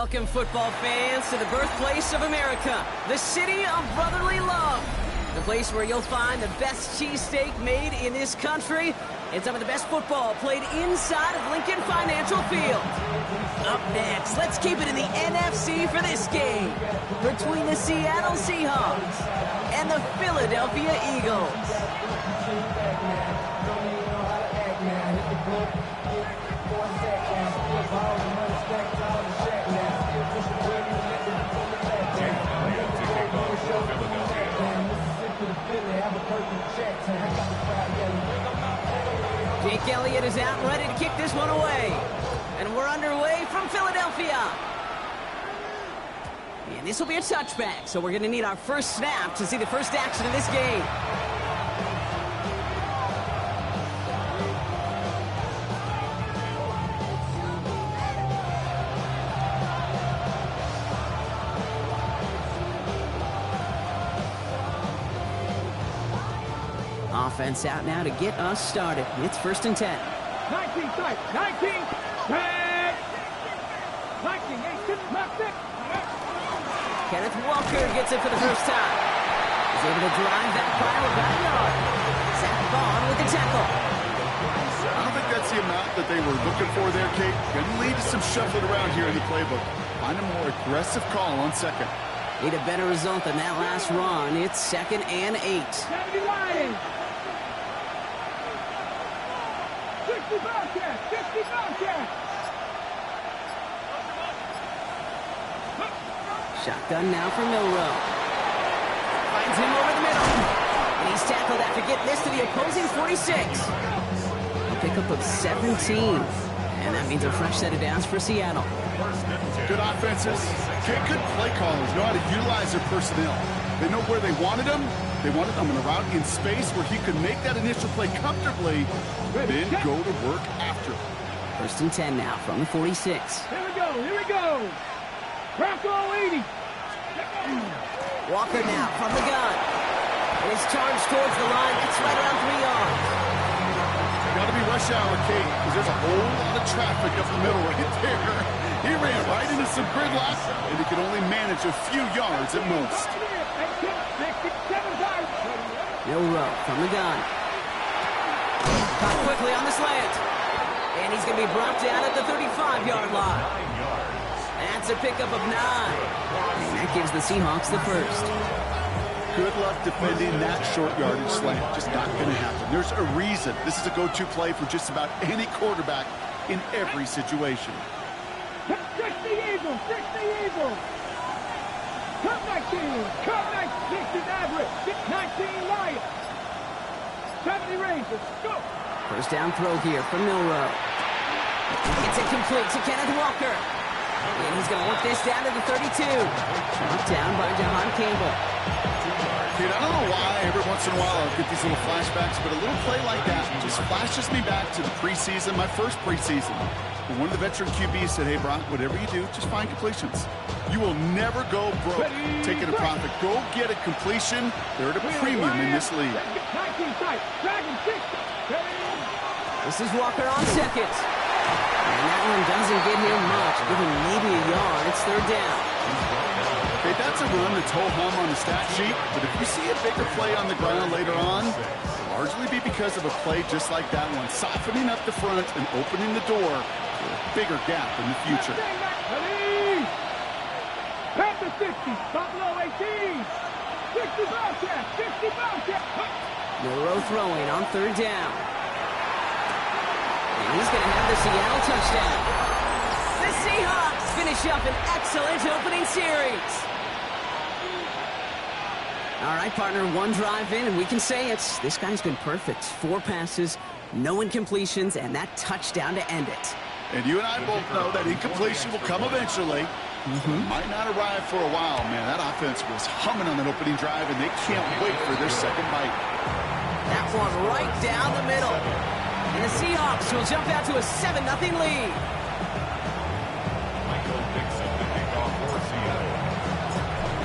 Welcome, football fans, to the birthplace of America, the city of brotherly love. The place where you'll find the best cheesesteak made in this country and some of the best football played inside of Lincoln Financial Field. Up next, let's keep it in the NFC for this game between the Seattle Seahawks and the Philadelphia Eagles. Jake Elliott is out and ready to kick this one away. And we're underway from Philadelphia. And this will be a touchback, so we're going to need our first snap to see the first action of this game. Offense out now to get us started. It's 1st and 10. 19 tight, 19, 10, 19, 18, Kenneth Walker gets it for the first time. He's able to drive that pile about a yard. Zach Vaughn with the tackle. I don't think that's the amount that they were looking for there, Kate. Going to lead to some shuffling around here in the playbook. Find a more aggressive call on second. Need a better result than that last run. It's 2nd and 8. 70 Lions. 60 Bobcats, 60 Bobcats. Shotgun now for Milroe. Finds him over the middle. And he's tackled after getting this to the opposing 46. A pickup of 17. And that means a fresh set of downs for Seattle. Good offenses. Good play callers know how to utilize their personnel. They know where they wanted them. They wanted them in a route in space where he could make that initial play comfortably, then go to work after. 1st and 10 now from the 46. Here we go, here we go. Bronco 80. Walker now from the gun. And it's charged towards the line. It's right around 3 yards. Got to be rush hour, Kate, because there's a whole lot of traffic up the middle right there. He ran right into some gridlock, and he could only manage a few yards at most. Milroe from the gun. Caught quickly on the slant. And he's going to be brought down at the 35-yard line. That's a pickup of 9. And that gives the Seahawks the first. Good luck defending that short yardage slant. Just not going to happen. There's a reason this is a go-to play for just about any quarterback in every situation. 60 Eagles, 60 Eagles. Cut 19, cut 19, 60 average, 19 Lions. 70 Rangers, go. First down throw here from Milroe. It's incomplete to Kenneth Walker. And he's going to work this down to the 32. Knocked down by Jahan Campbell. Dude, I don't know why every once in a while I'll get these little flashbacks, but a little play like that just flashes me back to the preseason, my first preseason. And one of the veteran QBs said, hey, Brock, whatever you do, just find completions. You will never go broke taking a profit. Go get a completion. They're at a premium in this league. 19 tight, Dragon 60. This is Walker on second. And that one doesn't get him much. Give him maybe a yard. It's 3rd down. Okay, that's a run that's ho-hum on the stat sheet, but if you see a bigger play on the ground later on, it'll largely be because of a play just like that one, softening up the front and opening the door for a bigger gap in the future. Panther 60, Buffalo 18, 60 Bobcats, 60 Bobcats. Milroe throwing on 3rd down. And he's going to have the Seattle touchdown. The Seahawks finish up an excellent opening series. All right, partner, one drive in, and we can say this guy's been perfect. 4 passes, no incompletions, and that touchdown to end it. And you and I both know that incompletion will come eventually. Might not arrive for a while, man. That offense was humming on that opening drive, and they can't wait for their second bite. That one right down the middle. And the Seahawks will jump out to a 7-0 lead.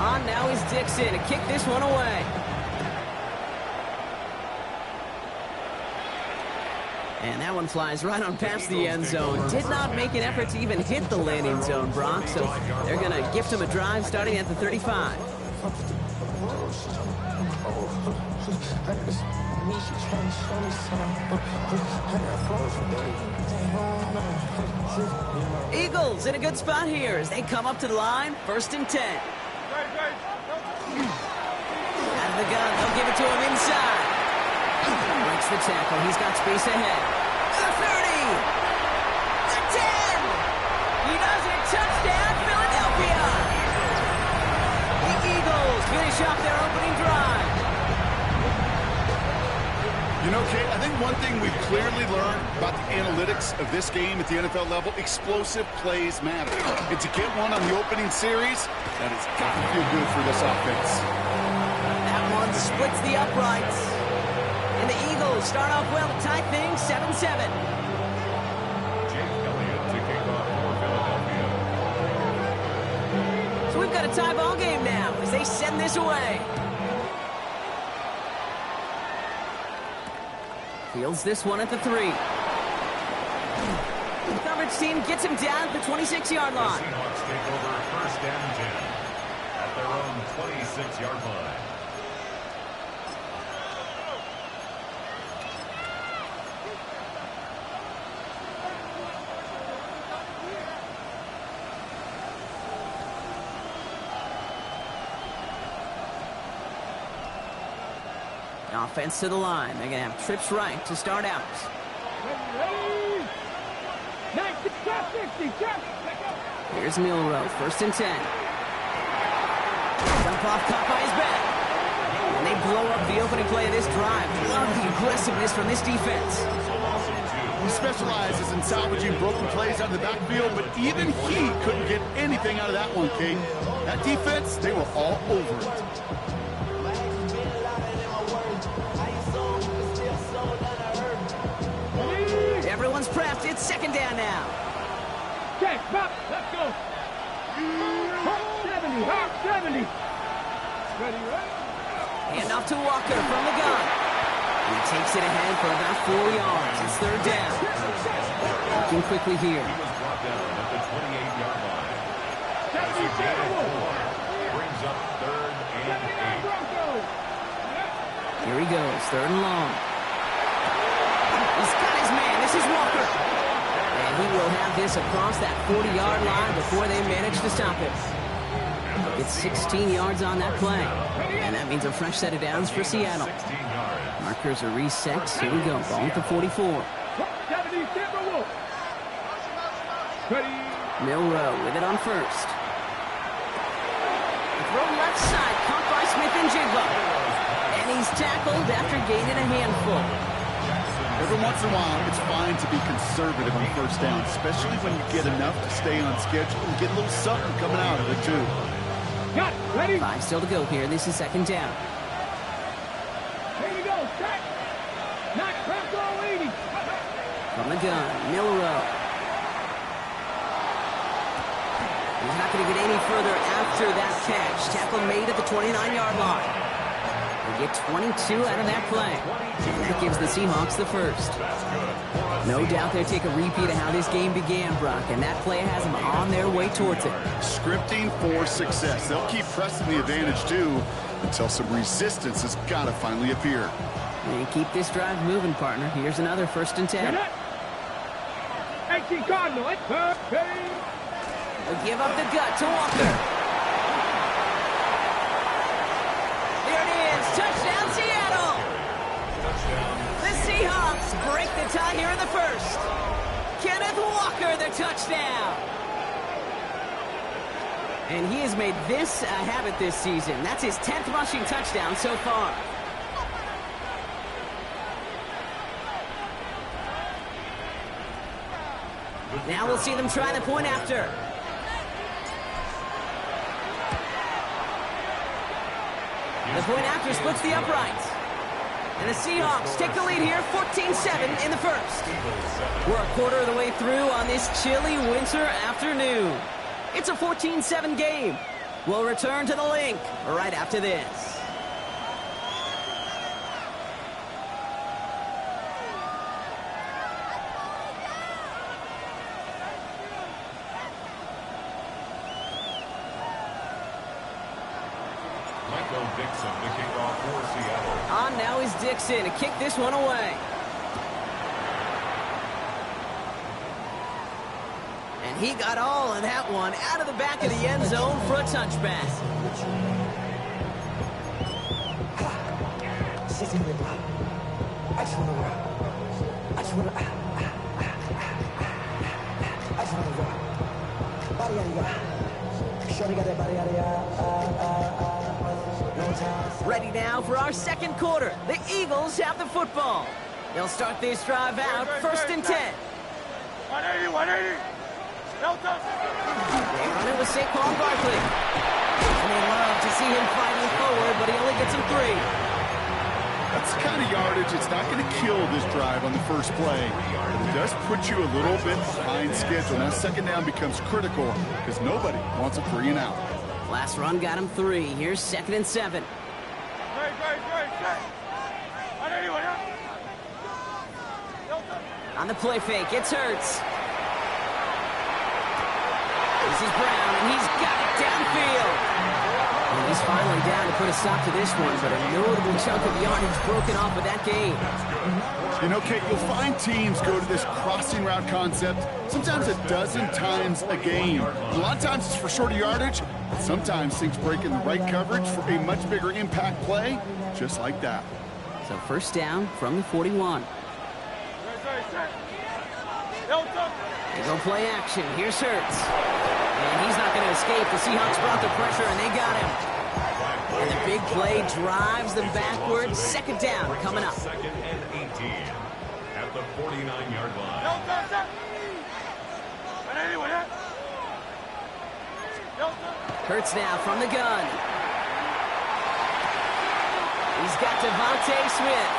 On now is Dixon to kick this one away. And that one flies right on past the end zone. Did not make an effort to even hit the landing zone, Brock. So they're going to gift him a drive starting at the 35. Eagles in a good spot here as they come up to the line. 1st and 10. Out of the gun, they'll give it to him inside. Breaks the tackle. He's got space ahead. The 30. The 10. He does it. Touchdown, Philadelphia. The Eagles finish off their opening drive. You know, Kate, I think one thing we've clearly learned about the analytics of this game at the NFL level, explosive plays matter. And to get one on the opening series, that has got to feel good for this offense. That one splits the uprights. And the Eagles start off well to tie things 7-7. Jake Elliott to kick off for Philadelphia. So we've got a tie ball game now as they send this away. Fields this one at the 3. The coverage team gets him down at the 26-yard line. The Seahawks take over 1st and 10 at their own 26-yard line. Offense to the line. They're going to have trips right to start out. Ready? 90, 60, Here's Milroe, 1st and 10. Dump off, caught by his back. And they blow up the opening play of this drive. Love the aggressiveness from this defense. He specializes in salvaging broken plays out of the backfield, but even he couldn't get anything out of that one, Kate. That defense, they were all over it. Everyone's prepped. It's 2nd down now. Check, pop, let's go. Hawk 70, Hawk 70. Ready, ready? Hand off to Walker from the gun. And he takes it ahead for about 4 yards. It's 3rd down. Looking quickly here. He was brought down at the 28-yard line. As he gained 4, brings up 3rd and 8. Here he goes, 3rd and long. He's got his man. This is Walker. And he will have this across that 40-yard line before they manage to stop him. It's 16 yards on that play. And that means a fresh set of downs for Seattle. 16 yards. Markers are reset. Here we go. Ball at the 44. 70, Timberwolf. Ready? Milroe with it on 1st. Throw left side. Caught by Smith and Jigba. And he's tackled after gaining a handful. Every once in a while, it's fine to be conservative on 1st down, especially when you get enough to stay on schedule and get a little something coming out of it, too. Got, ready? 5 still to go here. This is 2nd down. Here we go, check. Knock, Bronco 80. From the gun, Milroe. He's not going to get any further after that catch. Tackle made at the 29-yard line. They get 22 out of that play. And that gives the Seahawks the 1st. No doubt they'll take a repeat of how this game began, Brock, and that play has them on their way towards it. Scripting for success. They'll keep pressing the advantage, too, until some resistance has got to finally appear. And keep this drive moving, partner. Here's another 1st and 10. 18 Cardinal, it's perfect. They'll give up the gut to Walker. There it is. Touchdown, Seattle. The Seahawks break the tie here in the 1st. Kenneth Walker, the touchdown. And he has made this a habit this season. That's his 10th rushing touchdown so far. Now we'll see them try the point after. The point after splits the uprights. And the Seahawks take the lead here, 14-7 in the 1st. We're a quarter of the way through on this chilly winter afternoon. It's a 14-7 game. We'll return to the link right after this. Dixon to kick off for Seattle. On now is Dixon to kick this one away. And he got all of that one out of the back of the end zone for a touchback. Ready now for our second quarter. The Eagles have the football. They'll start this drive out, 1st and 10. 180. They run it with Saquon Barkley. And they love to see him fighting forward, but he only gets him 3. That's the kind of yardage. It's not going to kill this drive on the first play. But it does put you a little bit behind schedule. Now second down becomes critical because nobody wants a 3 and out. Last run got him 3. Here's 2nd and 7. On the play fake, it's Hurts. This is Brown, and he's got it downfield. And he's finally down to put a stop to this one, but a notable chunk of yardage broken off of that game. You know, Kate, you'll find teams go to this crossing route concept sometimes a dozen times a game. A lot of times it's for shorter yardage, but sometimes things break in the right coverage for a much bigger impact play, just like that. So 1st down from the 41. They go play action. Here's Hurts. And he's not going to escape. The Seahawks brought the pressure, and they got him. And the big play drives them backwards. 2nd down coming up. 2nd and 18 at the 49-yard line. Hurts now from the gun. He's got Devontae Smith.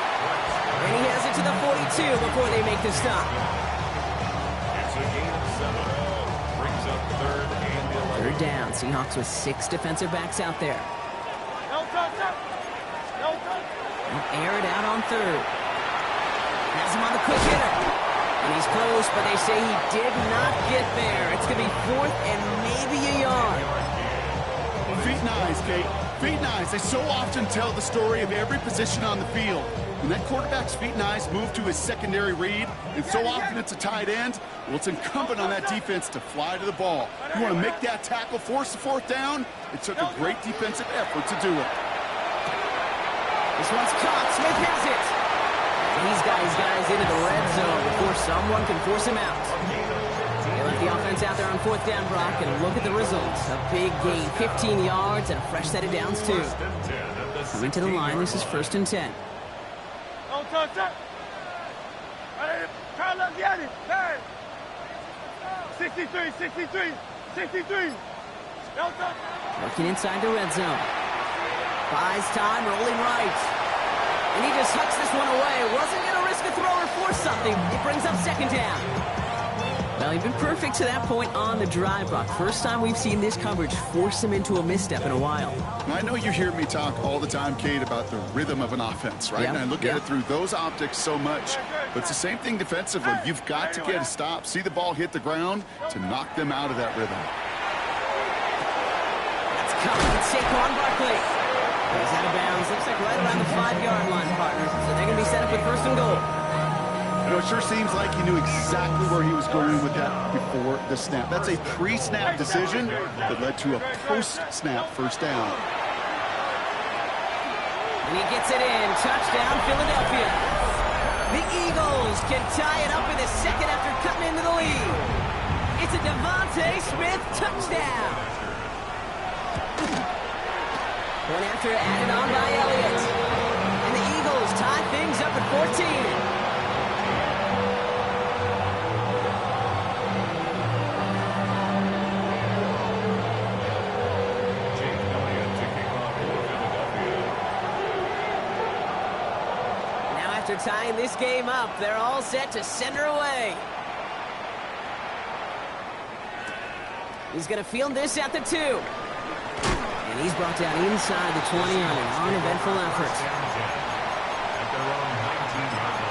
And he has it to the 42 before they make the stop. It's a gain of 7. Brings up 3rd and 11. 3rd down. Seahawks with 6 defensive backs out there. They'll air it out on 3rd. Has him on the quick hitter. And he's close, but they say he did not get there. It's going to be 4th and maybe a yard. Feet and eyes, Kate. Feet and eyes. They so often tell the story of every position on the field. When that quarterback's feet and eyes move to his secondary read, and so often it's a tight end, well, it's incumbent on that defense to fly to the ball. You want to make that tackle, force the 4th down? It took a great defensive effort to do it. This one's caught. Smith has it. And he's got his guys into the red zone before someone can force him out. They left the offense out there on 4th down, Brock, and look at the results. A big gain, 15 yards, and a fresh set of downs, too. Coming to the line, this is 1st and 10. Try to get it. 63. Working inside the red zone. Buys time, rolling right. And he just hucks this one away. Wasn't going to risk a throw or force something. It brings up 2nd down. Well, he's been perfect to that point on the drive, Brock. First time we've seen this coverage force him into a misstep in a while. Now, I know you hear me talk all the time, Kate, about the rhythm of an offense, right? And I look at it through those optics so much. But it's the same thing defensively. You've got to get a stop, see the ball hit the ground to knock them out of that rhythm. That's coming. Saquon Barkley. He's out of bounds. Looks like right around the 5-yard line, partner. So they're going to be set up with 1st and goal. You know, it sure seems like he knew exactly where he was going with that before the snap. That's a pre-snap decision that led to a post-snap 1st down. And he gets it in. Touchdown, Philadelphia. The Eagles can tie it up in the 2nd after cutting into the lead. It's a Devontae Smith touchdown. One after added on by Elliott. And the Eagles tie things up at 14. After tying this game up, they're all set to send her away. He's going to field this at the 2. And he's brought down inside the 20 on an uneventful effort. At their own 19-yard line.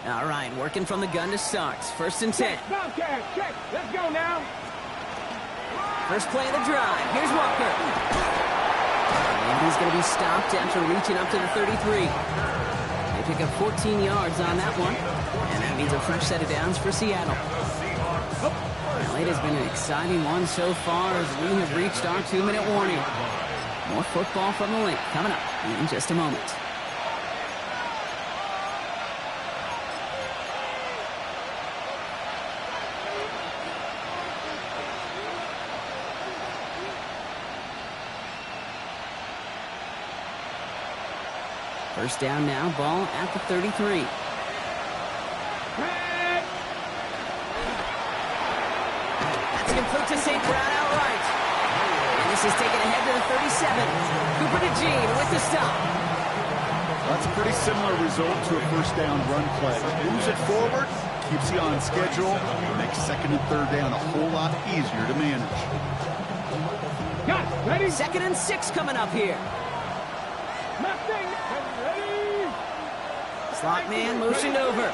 All right, working from the gun to start. 1st and 10. Bobcat, check. Let's go now. First play of the drive. Here's Walker. And he's going to be stopped after reaching up to the 33. They pick up 14 yards on that one. And that means a fresh set of downs for Seattle. Well, it has been an exciting one so far as we have reached our 2-minute warning. More football from the link coming up in just a moment. First down now, ball at the 33. That's complete to St. Brown outright. And this is taken ahead to the 37. Cooper DeJean with the stop. That's a pretty similar result to a first down run play. Moves it forward, keeps you on schedule, makes 2nd and 3rd down a whole lot easier to manage. Got it. Ready? 2nd and 6 coming up here. Mustang. Ready? Slot man motioned over.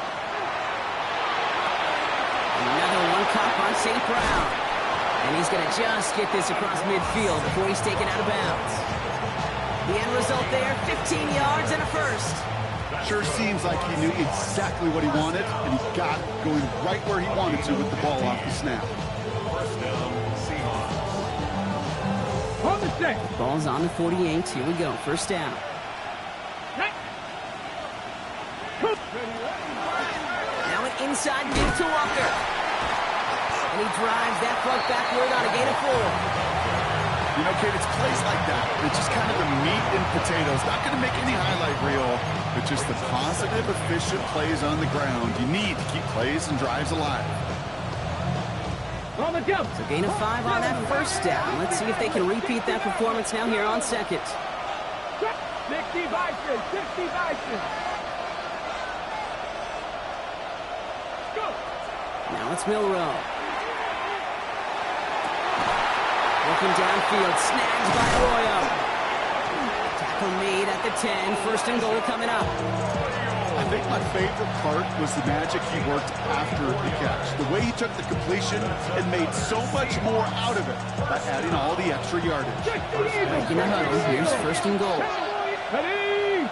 Another one caught by St. Brown. And he's going to just get this across midfield before he's taken out of bounds. The end result there, 15 yards and a first. Sure seems like he knew exactly what he wanted, and he got going right where he wanted to with the ball off the snap. First down, Seahawks. On the set. Ball's on the 48. Here we go. First down. Right. Now an inside give to Walker. And he drives that front backward on a gain of 4. You know, Kate, it's plays like that. It's just kind of the meat and potatoes. Not going to make any highlight reel, but just the positive, efficient plays on the ground. You need to keep plays and drives alive. On the jump. So gain of 5 on that first down. Let's see if they can repeat that performance now here on 2nd. 60 Bison. 60 Bison. Go. Now it's Milrow. Looking downfield, snags by Arroyo. Tackle made at the 10, 1st and goal coming up. I think my favorite part was the magic he worked after the catch. The way he took the completion and made so much more out of it by adding all the extra yardage. Breaking the huddle, here's 1st and goal. Ready?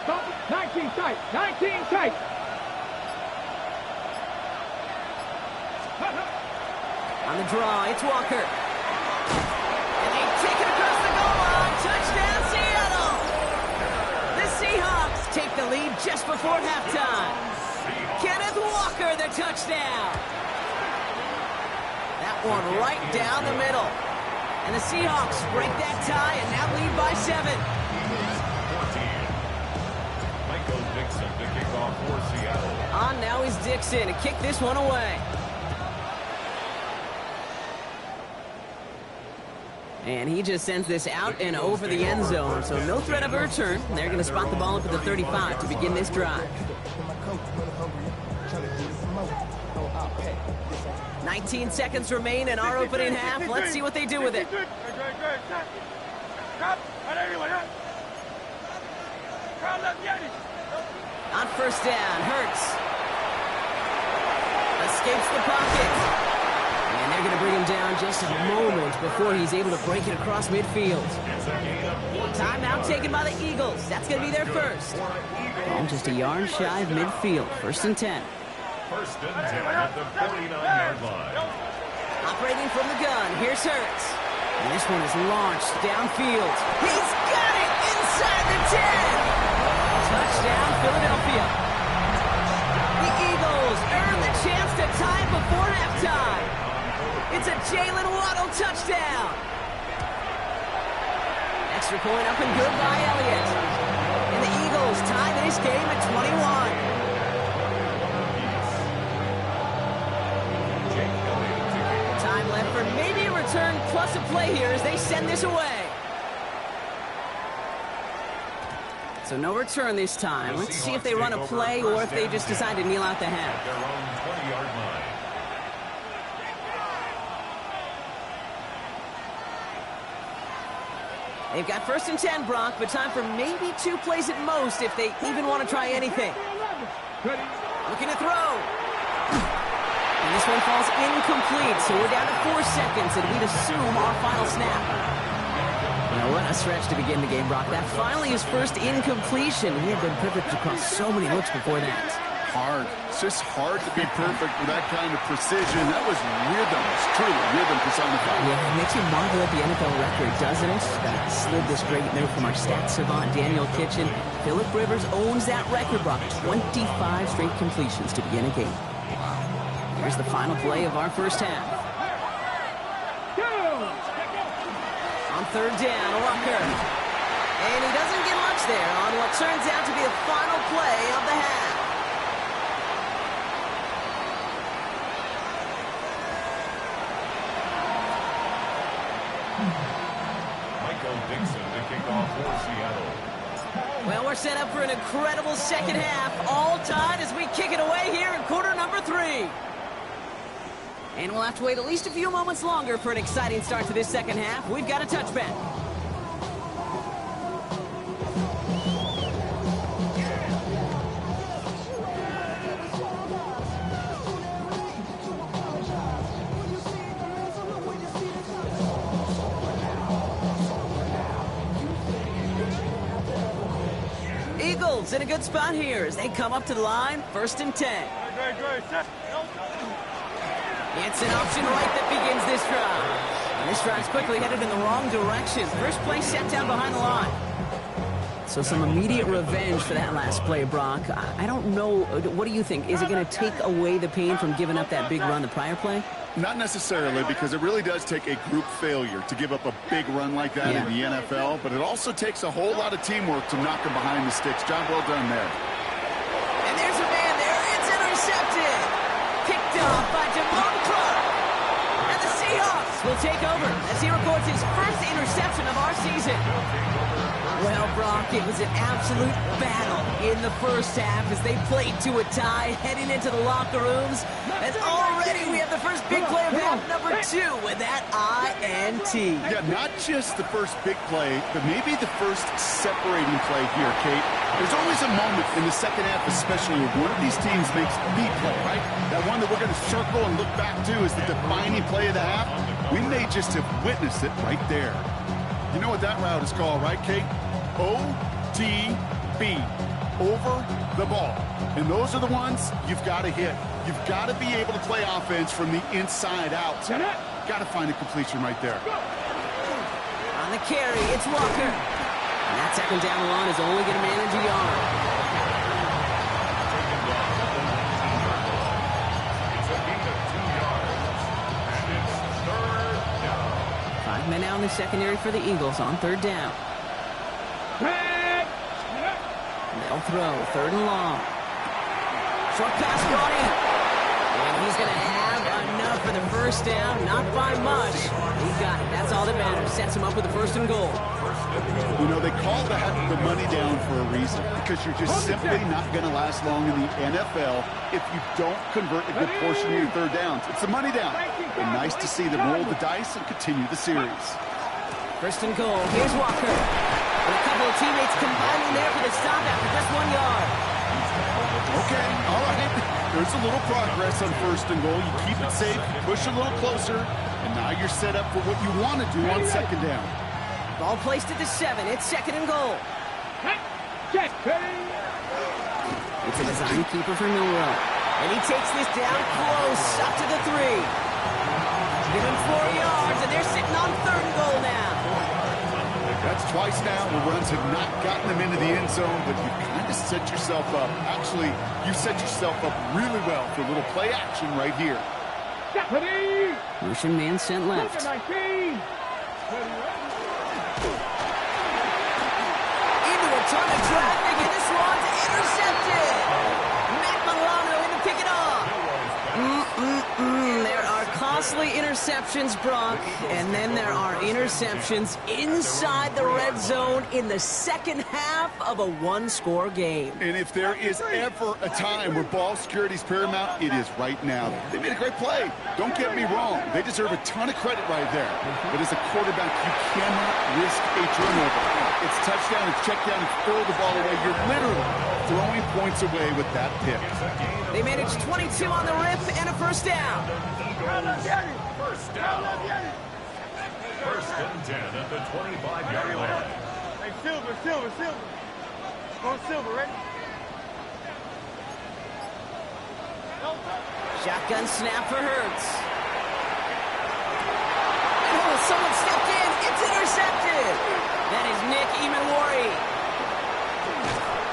Stop. 19 tight. 19 tight. On the draw, it's Walker. And they take it across the goal line. Touchdown, Seattle! The Seahawks take the lead just before halftime. Kenneth Walker, the touchdown. That one right down the middle. And the Seahawks break that tie and now lead by 7. 14. Michael Dixon to kick off for Seattle. On now is Dixon to kick this one away. And he just sends this out and over the end zone. So no threat of a return. They're going to spot the ball up at the 35 to begin this drive. 19 seconds remain in our opening half. Let's see what they do with it. On first down, Hurts escapes the pocket. And they're going to bring him down just a moment before he's able to break it across midfield. Timeout taken by the Eagles. That's going to be their first. Ball just a yard shy of midfield. 1st and 10. 1st and 10 at the 49-yard line. Operating from the gun, here's Hurts. And this one is launched downfield. He's got it inside the 10. Touchdown, Philadelphia. The Eagles earn the chance to tie it before halftime. It's a Jalen Waddle touchdown. Extra point up and good by Elliott. And the Eagles tie this game at 21. Time left for maybe a return plus a play here as they send this away. So no return this time. Let's see if they run a play or if they just decide to kneel out the half. Their own 20-yard line. They've got 1st and 10, Brock, but time for maybe 2 plays at most if they even want to try anything. Ready. Looking to throw. And this one falls incomplete, so we're down to 4 seconds, and we'd assume our final snap. Now, what a stretch to begin the game, Brock. That finally his first incompletion. He had been perfect across so many looks before that. Hard. It's just hard to be perfect with that kind of precision. That was rhythm. It's truly rhythm personified. Yeah, it makes you marvel at the NFL record, doesn't it? Slid this great note from our stats savant, Daniel Kitchen. Phillip Rivers owns that record, Brock. 25 straight completions to begin a game. Here's the final play of our first half. Go. On third down, Walker. And he doesn't get much there on what turns out to be the final play of the half. Michael Dixon to kick off for Seattle. Well, we're set up for an incredible second half. All tied as we kick it away here in quarter number 3. And we'll have to wait at least a few moments longer for an exciting start to this second half. We've got a touchback. Eagles in a good spot here as they come up to the line, 1st and 10. It's an option right that begins this drive. And this drive's quickly headed in the wrong direction. First play set down behind the line. So some immediate revenge for that last play, Brock. I don't know. What do you think? Is it going to take away the pain from giving up that big run the prior play? Not necessarily, because it really does take a group failure to give up a big run like that in the NFL, but it also takes a whole lot of teamwork to knock him behind the sticks. Job well done there. And there's a man there. It's intercepted. Picked off by Javon Clark. And the Seahawks will take over as he records his first interception of our season. Well, Brock, it was an absolute battle in the first half as they played to a tie, heading into the locker rooms. And already we have the first big play of half number 2 with that INT. Yeah, not just the first big play, but maybe the first separating play here, Kate. There's always a moment in the second half, especially when one of these teams makes the play, right? That one that we're going to circle and look back to is the defining play of the half. We may just have witnessed it right there. You know what that route is called, right, Kate? OTB, over the ball. And those are the ones you've got to hit. You've got to be able to play offense from the inside out. Got to find a completion right there. On the carry, it's Walker. And that second down the line is only going to manage a yard. It's a gain of 2 yards. And it's 3rd down. 5 men out in the secondary for the Eagles on 3rd down. They'll throw, 3rd and long. Short pass brought in. And he's going to have enough for the first down. Not by much. He got it. That's all that matters. Sets him up with the 1st and goal. You know, they call that the money down for a reason, because you're just simply not going to last long in the NFL if you don't convert a good portion of your 3rd downs. It's the money down. And nice to see them roll the dice and continue the series. 1st and goal. Here's Walker. And a couple of teammates combining there for the stop after just 1 yard. Okay, all right. There's a little progress on 1st and goal. You keep it safe, push a little closer, and now you're set up for what you want to do on 2nd down. Ball placed at the 7. It's 2nd and goal. It's a design keeper for Milroe. And he takes this down close, up to the 3. Give him 4 yards, and they're sitting on 3rd and goal now. That's twice now where runs have not gotten them into the end zone, but you kind of set yourself up. Actually, you set yourself up really well for a little play action right here. Motion man sent left. Into a ton of traffic, and this one's intercepted. Matt Milano in to pick it off. There are costly interceptions, Brock, and then there are interceptions inside the red zone in the second half of a 1-score game. And if there is ever a time where ball security is paramount, it is right now. They made a great play. Don't get me wrong. They deserve a ton of credit right there. But as a quarterback, you cannot risk a turnover. It's touchdown, it's check down, it's throw the ball away. You're literally throwing points away with that pick. They managed 22 on the rip and a first down. First down. First and 10 at the 25-yard line. Hey, Silver. Go Silver, ready? Shotgun snap for Hurts. Oh, someone stepped in. It's intercepted. That is Nick Emmanwori.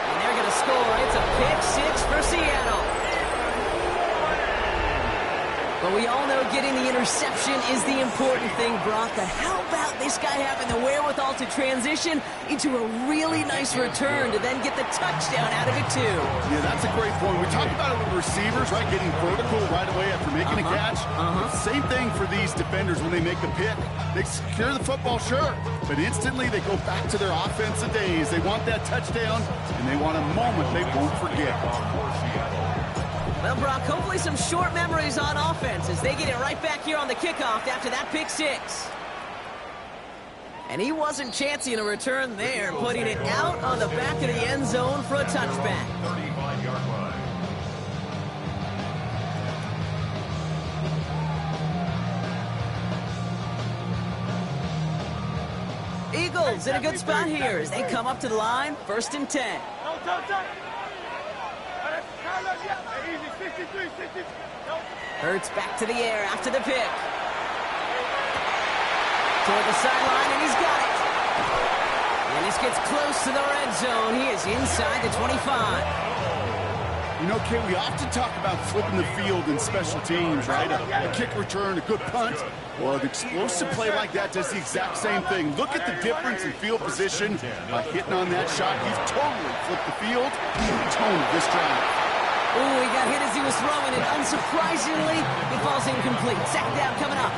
And they're going to score. It's a pick six for Seattle. But we all know getting the interception is the important thing, Brock. But how about this guy having the wherewithal to transition into a really nice return to then get the touchdown out of it, too? Yeah, that's a great point. We talk about it with receivers, right? Getting vertical right away after making a catch. Same thing for these defenders when they make the pick. They secure the football, sure, but instantly they go back to their offensive days. They want that touchdown, and they want a moment they won't forget. Well, Brock, hopefully some short memories on offense as they get it right back here on the kickoff after that pick six. And he wasn't chancing a return there, putting it out on the back of the end zone for a touchback. 35-yard line. Eagles in a good spot here as they come up to the line, first and 10. Hurts back to the air after the pick. Toward the sideline, and he's got it. And this gets close to the red zone. He is inside the 25. You know, Kate, we often talk about flipping the field in special teams, right? A kick return, a good punt. Well, an explosive play like that does the exact same thing. Look at the difference in field position by hitting on that shot. He's totally flipped the field. The tone of this drive. Ooh, he got hit as he was throwing, and unsurprisingly, he falls incomplete. Second down coming up.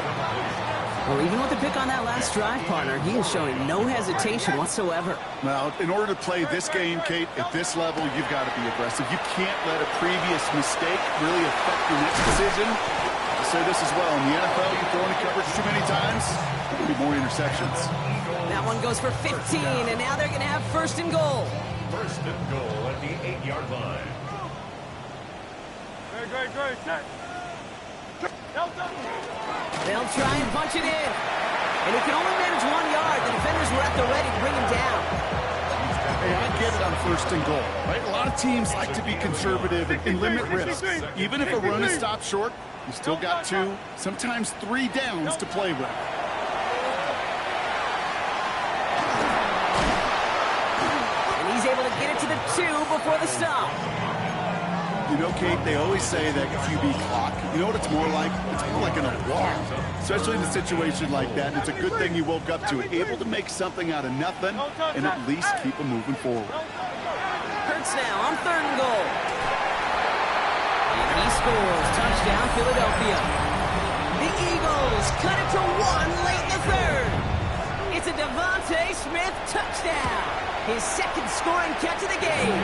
Well, even with the pick on that last drive, partner, he is showing no hesitation whatsoever. Well, in order to play this game, Kate, at this level, you've got to be aggressive. You can't let a previous mistake really affect your next decision. I'll say this as well. In the NFL, you throw into coverage too many times, there'll be more interceptions. That one goes for 15, and now they're going to have first and goal. First and goal at the 8-yard line. Great. They'll try and punch it in. And he can only manage 1 yard. The defenders were at the ready to bring him down. Hey, I get it on first and goal, right? A lot of teams like to be conservative and limit risks. Even if a run is stopped short, you still got 2, sometimes 3 downs to play with. And he's able to get it to the 2 before the stop. You know, Kate, they always say that QB clock, you know what it's more like? It's more like an alarm, especially in a situation like that. It's a good thing you woke up to it, able to make something out of nothing and at least keep them moving forward. Hurts now on third and goal. And he scores. Touchdown, Philadelphia. The Eagles cut it to 1 late in the third. It's a Devontae Smith touchdown. His second scoring catch of the game.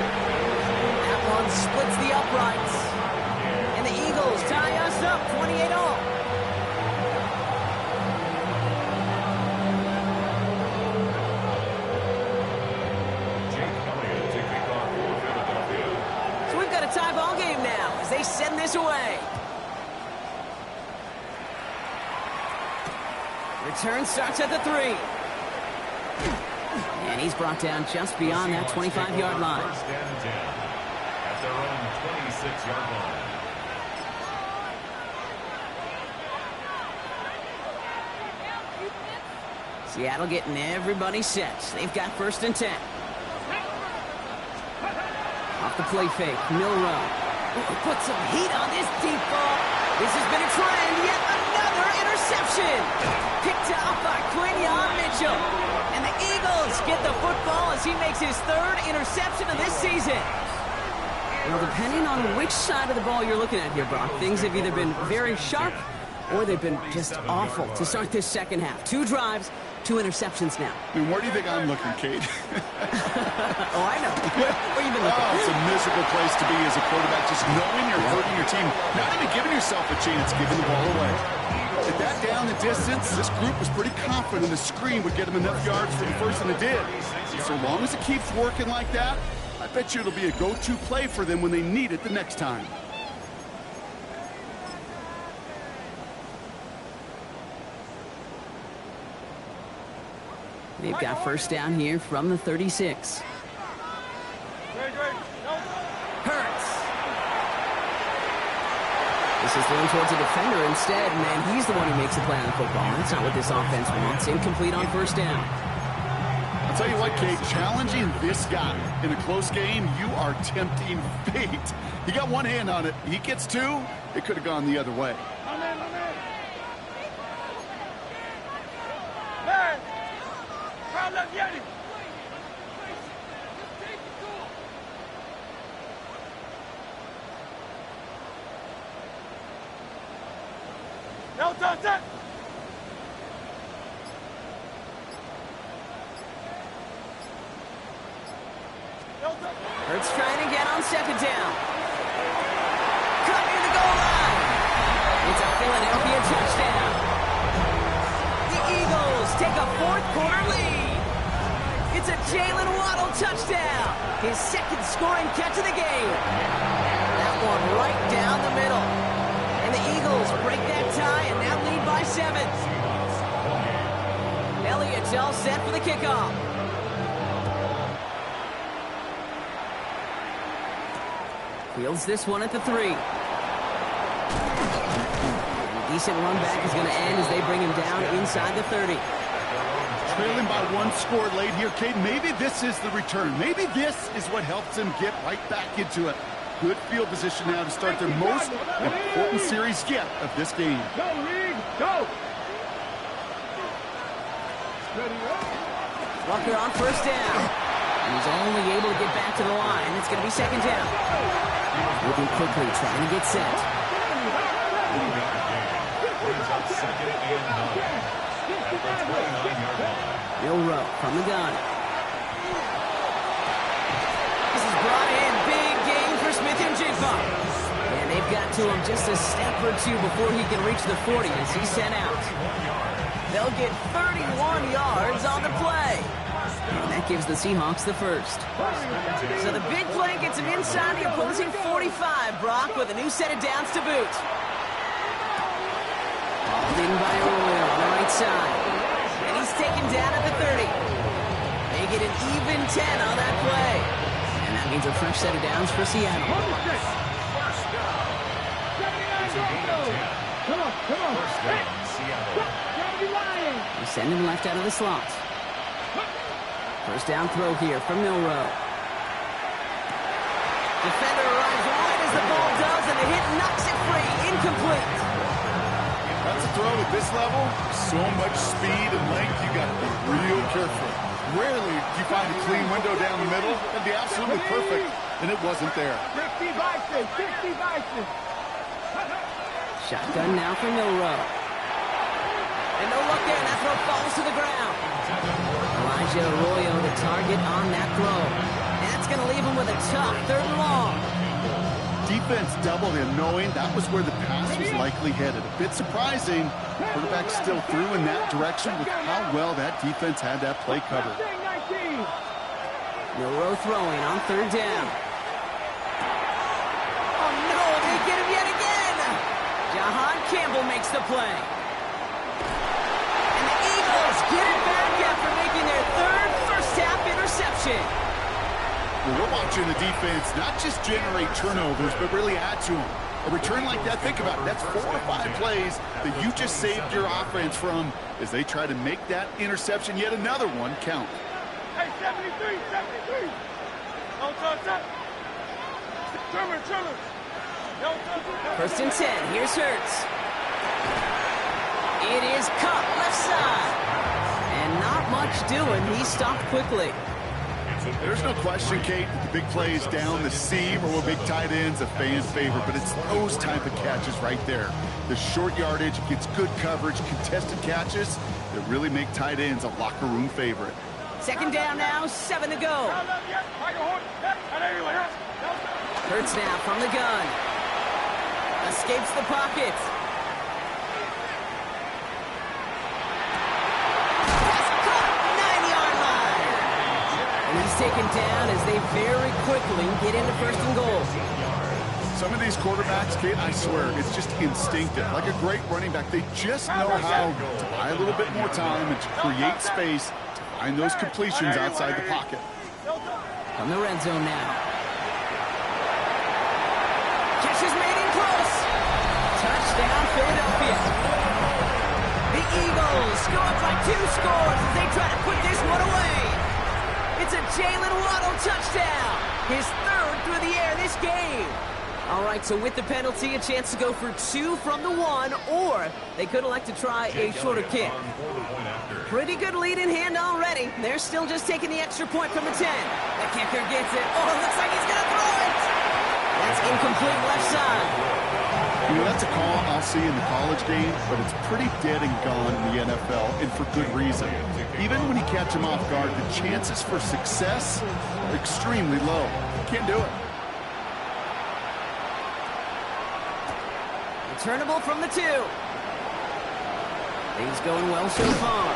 That one splits the uprights. And the Eagles tie us up 28-all. Jake Elliott to kick off for Philadelphia. So we've got a tie ball game now as they send this away. Return starts at the 3. And he's brought down just beyond that 25-yard line. First and 10 at their own 26-yard line. Seattle getting everybody set. They've got first and 10. Off the play fake, Milrow. Put some heat on this deep ball. This has been a trend. Yet another interception. Picked off by Quinyon Mitchell. And the Eagles get the football as he makes his 3rd interception of this season. Well, depending on which side of the ball you're looking at here, Brock, things have either been very sharp or they've been just awful to start this second half. 2 drives, 2 interceptions now. I mean, where do you think I'm looking, Kate? Oh, I know. Where you been looking? Oh, it's a miserable place to be as a quarterback, just knowing you're hurting your team, not even giving yourself a chance, giving the ball away. At that down the distance, this group was pretty confident the screen would get them enough yards for the first, and it did. So long as it keeps working like that, I bet you it'll be a go-to play for them when they need it the next time. They've got first down here from the 36. Hurts. This is thrown towards a defender instead, and he's the one who makes the play on the football. That's not what this offense wants. Incomplete on first down. I'll tell you what, Kate, challenging this guy in a close game, you are tempting fate. He got one hand on it. He gets 2. It could have gone the other way. Hurts trying to get on second down. Cut near the goal line. It's a Philadelphia touchdown. The Eagles take a fourth-quarter lead. It's a Jalen Waddle touchdown. His second scoring catch of the game. That one right down the middle. And the Eagles break that tie and now lead by 7. Elliott's all set for the kickoff. Fields this one at the 3. Decent run back is going to end as they bring him down inside the 30. Trailing by 1 score late here, Kate. Maybe this is the return. Maybe this is what helps them get right back into it. Good field position now to start their most important series yet of this game. Go, Reed, go! Rucker on first down. He's only able to get back to the line. It's going to be second down. Moving quickly, trying to get set. Milroe from the gun. This is brought in. Big game for Smith-Njigba. And they've got to him just a step or 2 before he can reach the 40 as he's sent out. They'll get 31 yards on the play. And that gives the Seahawks the first. So the big play gets him inside the opposing 45, Brock, with a new set of downs to boot. Leading by Arroyo on the right side. And he's taken down at the 30. They get an even 10 on that play. And that means a fresh set of downs for Seattle. Come on. They send him left out of the slot. First down throw here from Milroe. Defender arrives right as the ball does, and the hit knocks it free. Incomplete. That's a throw at this level. So much speed and length, you got to be real careful. Rarely do you find a clean window down the middle. That'd be absolutely perfect, and it wasn't there. 60 Bison, 60 Bison. Shotgun now for Milroe. And no luck there, and that throw falls to the ground. Elijah Arroyo, the target on that throw. And that's going to leave him with a tough 3rd and long. Defense doubled him, knowing that was where the pass was likely headed. A bit surprising. Quarterback still threw in that direction with how well that defense had that play covered. Milroe throwing on 3rd down. Oh no, they get him yet again. Jahan Campbell makes the play. And the Eagles get it back after making their 3rd first-half interception. Well, we're watching the defense not just generate turnovers, but really add to them. A return like that, think about it, that's 4 or 5 plays that you just saved your offense from as they try to make that interception, yet another one, count. Hey, 73, 73. Don't touch that. Trimmer. Don't touch that. First and 10, here's Hurts. It is Kupp, left side. And not much doing, he stopped quickly. There's no question, Kate, that the big plays down the seam or with big tight ends a fan favorite, but it's those type of catches right there. The short yardage gets good coverage, contested catches, that really make tight ends a locker room favorite. Second down now, 7 to go. Hurts now from the gun. Escapes the pocket. Pass caught, 9-yard line. And he's taken down as they very quickly get into first and goal. Some of these quarterbacks, Kate, I swear, it's just instinctive. Like a great running back, they just know how to buy a little bit more time and to create space to find those completions outside the pocket. From the red zone now. Catch is made in close. Touchdown, Philadelphia. The Eagles go up by 2 scores as they try to put this one away. It's a Jalen Waddle touchdown. His 3rd through the air this game. All right, so with the penalty, a chance to go for 2 from the 1, or they could elect to try a shorter kick. Pretty good lead in hand already. They're still just taking the extra point from the 10. The kicker gets it. Oh, looks like he's going to throw it. That's incomplete left side. You know, that's a call I'll see in the college game, but it's pretty dead and gone in the NFL, and for good reason. Even when you catch him off guard, the chances for success are extremely low. Can't do it. Returnable from the 2. Things going well so far.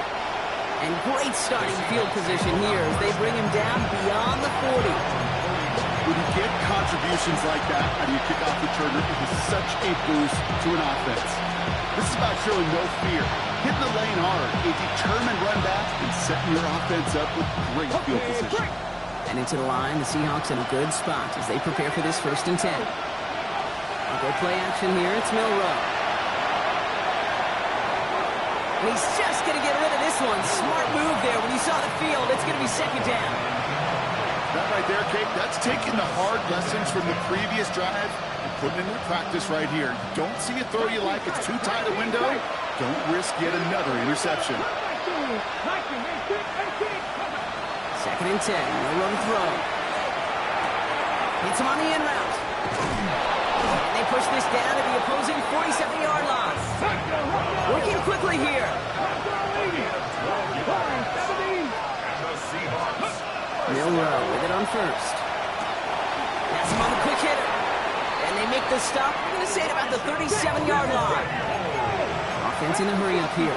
And great starting field position here as they bring him down beyond the 40. When you get contributions like that out of your kickoff returner, it is such a boost to an offense. This is about showing no fear, hitting the lane hard, a determined run back, and setting your offense up with great field position. And into the line, the Seahawks in a good spot as they prepare for this 1st and 10. I'll go play action here. It's Milroe. And he's just going to get rid of this one. Smart move there when you saw the field. It's going to be 2nd down. That right there, Kate, that's taking the hard lessons from the previous drive and putting it into practice right here. Don't see a throw you like, it's too tight a window. Don't risk yet another interception. 2nd and 10, no run throw. Hits him on the in route. And they push this down to the opposing 47-yard line. Working quickly here. Milroe with it on 1st. That's him on the quick hitter. And they make the stop. We're going to say it about the 37-yard line. Offense in a hurry up here.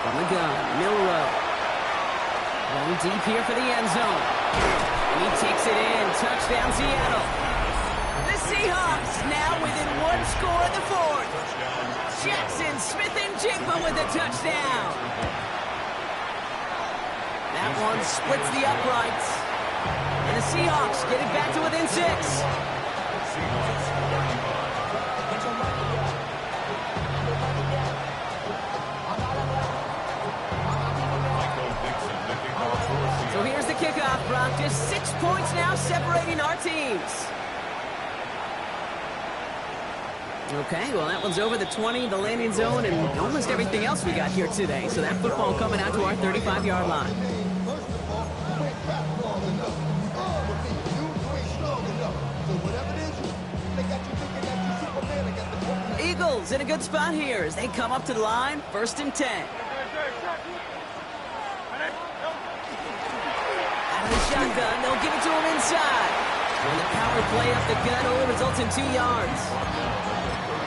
From the gun, Milroe. Going deep here for the end zone. And he takes it in. Touchdown, Seattle. The Seahawks now within 1 score in the 4th. Jackson Smith-Njigba with a touchdown. That one splits the uprights. And the Seahawks get it back to within 6. So here's the kickoff, Brock. Just 6 points now separating our teams. Okay, well, that one's over the 20, the landing zone, and almost everything else we got here today. So that football coming out to our 35-yard line. Eagles in a good spot here as they come up to the line, 1st and 10. Out of the shotgun, they'll give it to him inside. And the power play up the gut only results in 2 yards.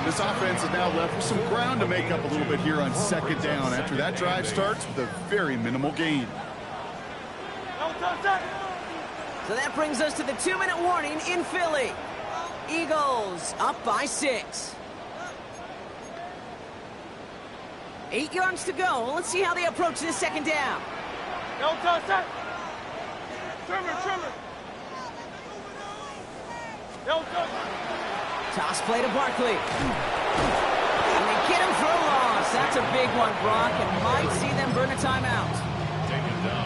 This offense is now left with some ground to make up a little bit here on 2nd down after that drive starts with a very minimal gain. So that brings us to the 2-minute warning in Philly. Eagles up by 6. 8 yards to go. Let's see how they approach this 2nd down. Toss play to Barkley. And they get him for a loss. That's a big one, Brock, and might see them burn a timeout.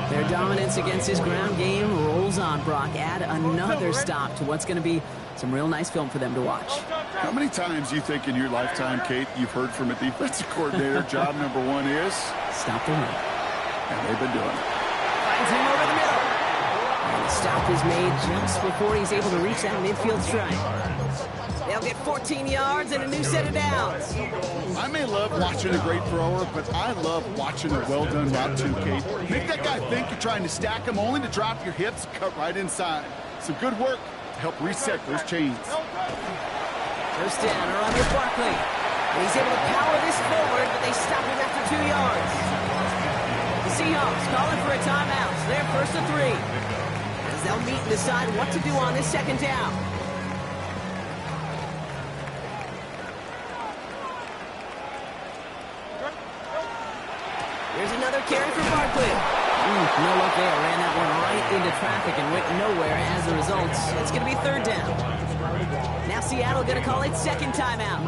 Their dominance against his ground game rolls on, Brock. Add another stop to what's going to be some real nice film for them to watch. How many times do you think in your lifetime, Kate, you've heard from a defensive coordinator, job number 1 is? Stop the run. And they've been doing it. Finds him over the middle. And the stop is made just before he's able to reach that midfield strike. They'll get 14 yards and a new set of downs. I may love watching a great thrower, but I love watching a well-done route too, Kate. Make that guy think you're trying to stack him only to drop your hips and cut right inside. Some good work to help reset those chains. First down around with Barkley. And he's able to power this forward, but they stop him after 2 yards. The Seahawks calling for a timeout. They're first and 3. As they'll meet and decide what to do on this second down. Here's another carry for Barkley. No luck there. Ran that one right into traffic and went nowhere as a result. It's going to be third down. Now Seattle going to call it second timeout.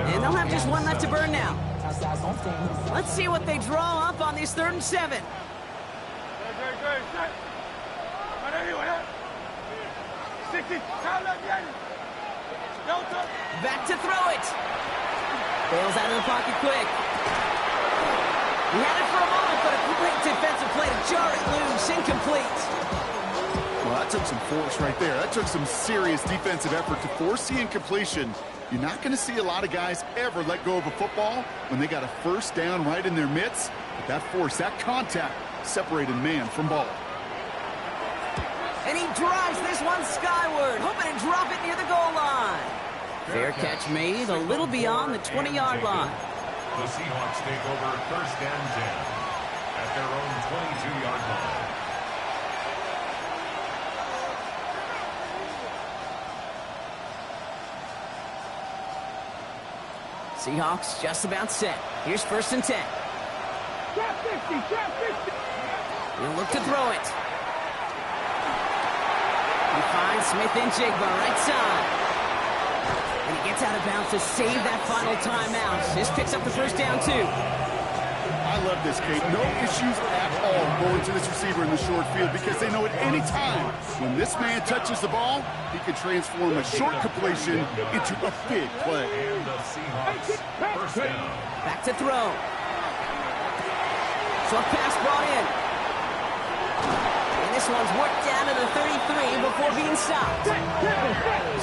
And they'll have just one left to burn now. Let's see what they draw up on this 3rd and 7. Back to throw it. Bails out of the pocket quick. He had it for a moment, but a great defensive play to jar it loose. Incomplete. Well, that took some force right there. That took some serious defensive effort to force the incompletion. You're not going to see a lot of guys ever let go of a football when they got a first down right in their midst. But that force, that contact, separated man from ball. And he drives this one skyward, hoping to drop it near the goal line. Fair catch made, a little beyond the 20-yard line. The Seahawks take over first and 10 at their own 22-yard line. Seahawks just about set. Here's first and 10. Drop 50, drop 50. He'll look to throw it. He finds Smith-Njigba right side. And he gets out of bounds to save that final timeout. This picks up the first down, too. I love this, Kate. No issues at all going to this receiver in the short field because they know at any time when this man touches the ball, he can transform a short completion into a big play. And the Seahawks first down. Back to throw. Short pass brought in. And this one's worked down to the 33 before being stopped.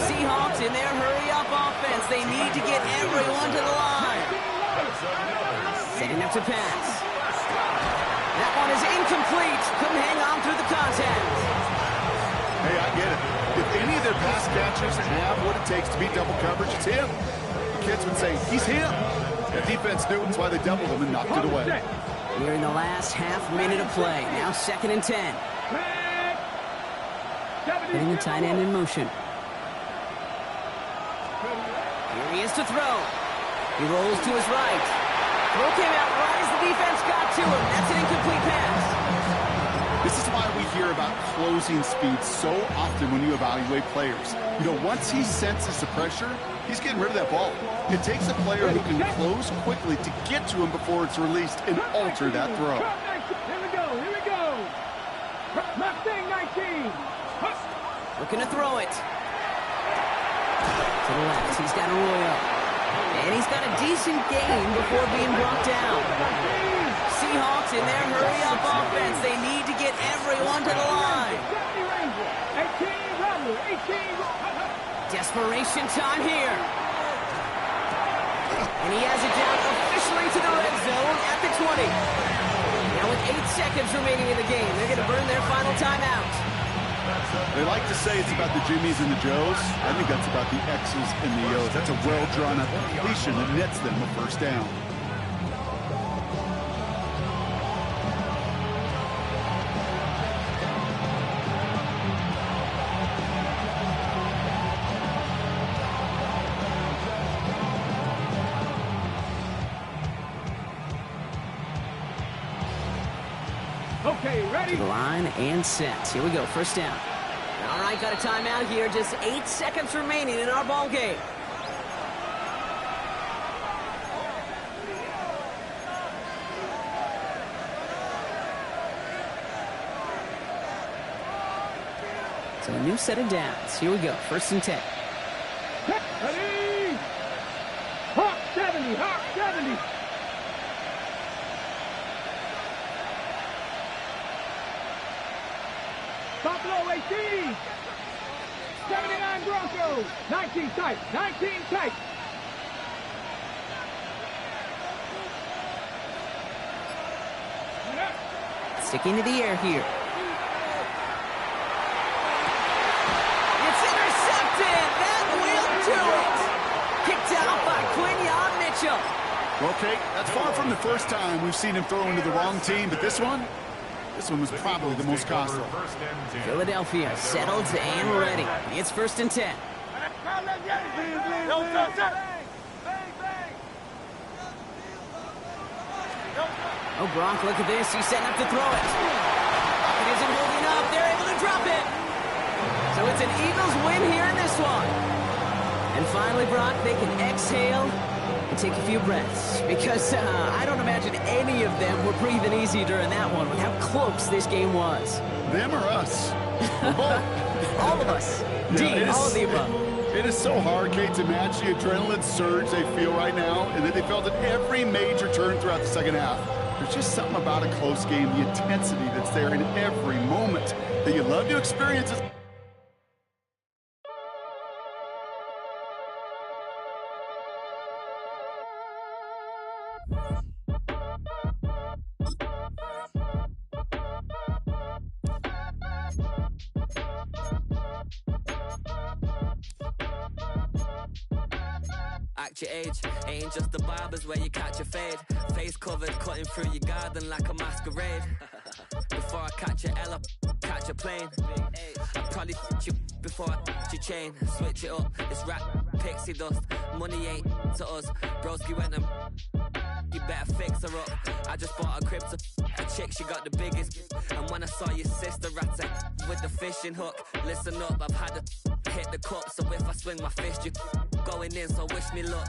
Seahawks in their hurry-up offense. They need to get everyone to the line. Setting up to pass. That one is incomplete. Couldn't hang on through the contact. Hey, I get it. If any of their pass catchers have what it takes to beat double coverage, it's him. The kids would say, he's him. The defense knew it. That's why they doubled him and knocked it away. We're in the last half minute of play. Now second and 10. Getting the tight end in motion. Here he is to throw. He rolls to his right. Throw came out right as the defense got to him. That's an incomplete pass. This is why we hear about closing speed so often when you evaluate players. You know, once he senses the pressure, he's getting rid of that ball. It takes a player who can close quickly to get to him before it's released and alter that throw. Here we go, here we go. Mustang 19. Looking to throw it. To the left, he's got Arroyo. And he's got a decent gain before being brought down. Seahawks in their hurry-up offense. They need to get everyone to the line. 18. Desperation time here. And he has it down officially to the red zone at the 20. Now with 8 seconds remaining in the game, they're going to burn their final timeout. They like to say it's about the Jimmies and the Joes. I think that's about the X's and the O's. That's a well-drawn-up completion that nets them a first down. Okay, ready? To the line and set. Here we go, first down. All right, got a timeout here. Just 8 seconds remaining in our ball game. So a new set of downs. Here we go, first and 10. Ready? Hawk 70, Hawk 70. Buffalo 18. 79 Broncos. 19 tight. 19 tight. Sticking to the air here. It's intercepted. That will do it. Kicked out by Quinyon Mitchell. Okay, that's far from the first time we've seen him throw into the wrong team, but this one was probably the most costly. Philadelphia settled and ready. It's 1st and 10. Oh, Gronk, look at this. He's setting up to throw it. It isn't holding up. They're able to drop it. So it's an Eagles win here in this one. And finally, Brock, they can exhale and take a few breaths. Because I don't imagine any of them were breathing easy during that one with how close this game was. Them or us? Both. All of us. Dean, all of the above. It is so hard, Kate, to match the adrenaline surge they feel right now, and that they felt at every major turn throughout the second half. There's just something about a close game, the intensity that's there in every moment that you love to experience. Act your age, ain't just the barbers where you catch a fade. Face covered, cutting through your garden like a masquerade. Before I catch a L up, catch a plane. I probably you before I your chain. Switch it up, it's rap, pixie dust. Money ain't to us. Broski went and you better fix her up. I just bought a crib to a chick, she got the biggest. And when I saw your sister rat with the fishing hook, listen up, I've had to hit the cup. So if I swing my fist, you going in, so wish me luck.